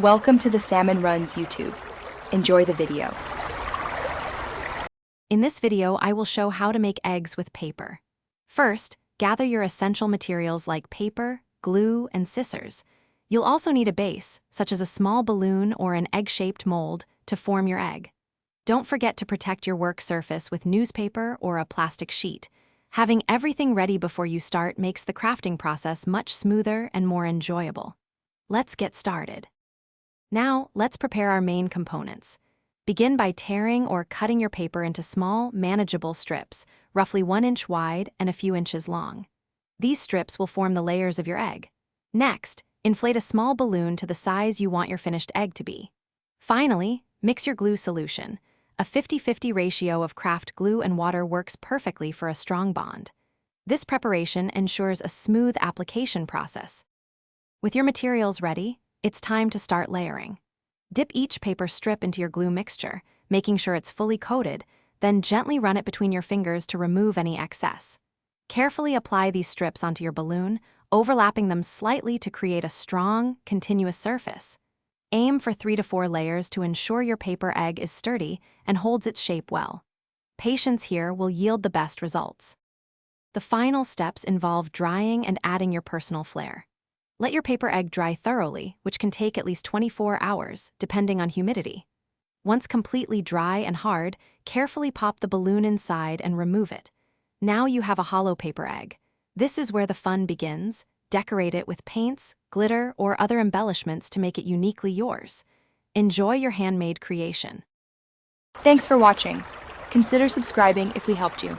Welcome to the Salmon Runs YouTube. Enjoy the video. In this video, I will show how to make eggs with paper. First, gather your essential materials like paper, glue, and scissors. You'll also need a base, such as a small balloon or an egg-shaped mold, to form your egg. Don't forget to protect your work surface with newspaper or a plastic sheet. Having everything ready before you start makes the crafting process much smoother and more enjoyable. Let's get started. Now, let's prepare our main components. Begin by tearing or cutting your paper into small, manageable strips, roughly 1 inch wide and a few inches long. These strips will form the layers of your egg. Next, inflate a small balloon to the size you want your finished egg to be. Finally, mix your glue solution. A 50-50 ratio of craft glue and water works perfectly for a strong bond. This preparation ensures a smooth application process. With your materials ready, it's time to start layering. Dip each paper strip into your glue mixture, making sure it's fully coated, then gently run it between your fingers to remove any excess. Carefully apply these strips onto your balloon, overlapping them slightly to create a strong, continuous surface. Aim for 3 to 4 layers to ensure your paper egg is sturdy and holds its shape well. Patience here will yield the best results. The final steps involve drying and adding your personal flair. Let your paper egg dry thoroughly, which can take at least 24 hours, depending on humidity. Once completely dry and hard, carefully pop the balloon inside and remove it. Now you have a hollow paper egg. This is where the fun begins. Decorate it with paints, glitter, or other embellishments to make it uniquely yours. Enjoy your handmade creation. Thanks for watching. Consider subscribing if we helped you.